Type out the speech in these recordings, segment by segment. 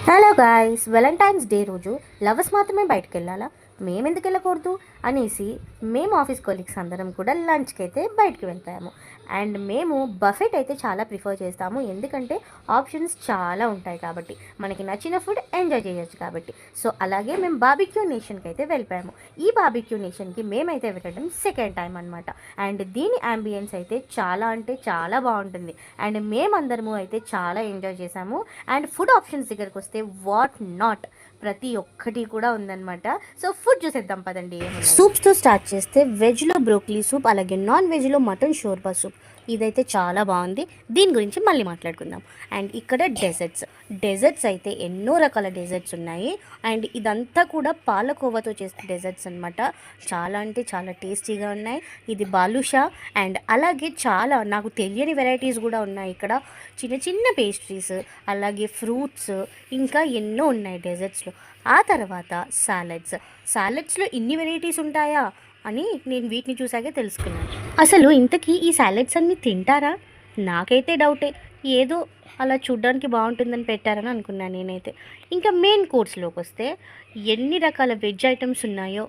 Hello guys, Valentine's day రోజు lovers మాత్రమే బయటకు వెళ్ళాలా, మేమెందుకు వెళ్ళకూడదు అనేసి మేము ఆఫీస్ కొలీగ్స్ అందరం కూడా లంచ్కి అయితే బయటకు వెళ్తాము. అండ్ మేము బఫెట్ అయితే చాలా ప్రిఫర్ చేస్తాము, ఎందుకంటే ఆప్షన్స్ చాలా ఉంటాయి కాబట్టి మనకి నచ్చిన ఫుడ్ ఎంజాయ్ చేయొచ్చు కాబట్టి. సో అలాగే మేము బార్బిక్యూ నేషన్కి అయితే వెళ్ళిపోయాము. ఈ బార్బిక్యూ నేషన్కి మేమైతే వెళ్ళడం సెకండ్ టైం అనమాట. అండ్ దీని అంబియన్స్ అయితే చాలా అంటే చాలా బాగుంటుంది. అండ్ మేమందరము అయితే చాలా ఎంజాయ్ చేసాము. అండ్ ఫుడ్ ఆప్షన్స్ దగ్గరకు వస్తే వాట్ నాట్ ప్రతి ఒక్కటి కూడా ఉందన్నమాట. సో ఫుడ్ చూసేద్దాం పదండి. సూప్స్తో స్టార్ట్ చేస్తే వెజ్లో బ్రోకలీ సూప్, అలాగే నాన్ వెజ్లో మటన్ షోర్బా సూప్, ఇదైతే చాలా బాగుంది. దీని గురించి మళ్ళీ మాట్లాడుకుందాం. అండ్ ఇక్కడ డెజర్ట్స్ అయితే ఎన్నో రకాల డెజర్ట్స్ ఉన్నాయి. అండ్ ఇదంతా కూడా పాలకోవాతో చేసిన డెజర్ట్స్ అనమాట. చాలా అంటే చాలా టేస్టీగా ఉన్నాయి. ఇది బాలుషా. అండ్ అలాగే చాలా నాకు తెలియని వెరైటీస్ కూడా ఉన్నాయి ఇక్కడ. చిన్న చిన్న పేస్ట్రీస్, అలాగే ఫ్రూట్స్, ఇంకా ఎన్నో ఉన్నాయి డెజర్ట్స్లో. ఆ తర్వాత సాలెడ్స్లో ఇన్ని వెరైటీస్ ఉంటాయా అని నేను వీటిని చూసాకే తెలుసుకున్నాను. అసలు ఇంతకీ ఈ సాలెడ్స్ అన్నీ తింటారా? నాకైతే డౌటే. ఏదో అలా చూడ్డానికి బాగుంటుందని పెట్టారని అనుకున్నాను నేనైతే. ఇంకా మెయిన్ కోర్స్లోకి వస్తే ఎన్ని రకాల వెజ్ ఐటమ్స్ ఉన్నాయో.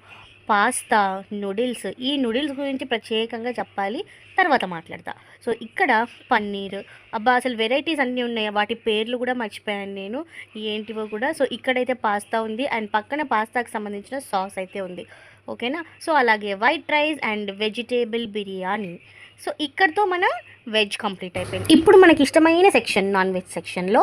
Pasta, noodles. ఈ నూడిల్స్ గురించి ప్రత్యేకంగా చెప్పాలి, తర్వాత మాట్లాడతా. సో ఇక్కడ పన్నీర్, అబ్బా అసలు వెరైటీస్ అన్నీ ఉన్నాయి. వాటి పేర్లు కూడా మర్చిపోయాను నేను ఏంటివో కూడా. సో ఇక్కడైతే పాస్తా ఉంది, అండ్ పక్కన పాస్తాకి సంబంధించిన సాస్ అయితే ఉంది. ఓకేనా. సో అలాగే white rice and vegetable biryani. So ఇక్కడతో మన వెజ్ కంప్లీట్ అయిపోయింది. ఇప్పుడు మనకి ఇష్టమైన సెక్షన్ నాన్ వెజ్ సెక్షన్లో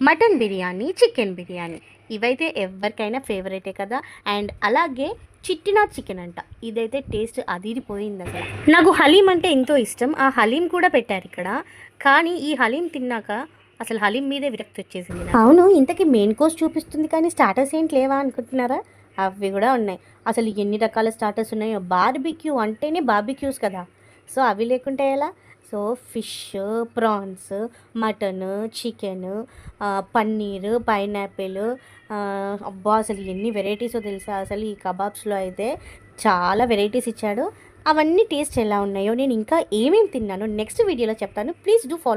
మటన్ బిర్యానీ, చికెన్ బిర్యానీ, ఇవైతే ఎవరికైనా ఫేవరెటే కదా. అండ్ అలాగే చిట్టినాడ్ చికెన్ అంట, ఇదైతే టేస్ట్ అదిరిపోయింది అసలు. నాకు హలీం అంటే ఎంతో ఇష్టం. ఆ హలీం కూడా పెట్టారు ఇక్కడ. కానీ ఈ హలీం తిన్నాక అసలు హలీం మీదే విరక్తి వచ్చేసింది. అవును, ఇంతకీ మెయిన్ కోర్స్ చూపిస్తుంది కానీ స్టార్టర్స్ ఏంటి లేవా అనుకుంటున్నారా? అవి కూడా ఉన్నాయి. అసలు ఎన్ని రకాల స్టార్టర్స్ ఉన్నాయో. బార్బిక్యూ అంటేనే బార్బిక్యూస్ కదా, సో అవి లేకుంటే ఎలా? So fish, prawns, mutton, chicken, paneer, pineapple, అబ్బా అసలు ఎన్ని వెరైటీసో తెలుసా. అసలు ఈ కబాబ్స్లో అయితే చాలా వెరైటీస్ ఇచ్చాడు. అవన్నీ టేస్ట్ ఎలా ఉన్నాయో, నేను ఇంకా ఏమేమి తిన్నానో నెక్స్ట్ వీడియోలో చెప్తాను. Please do follow.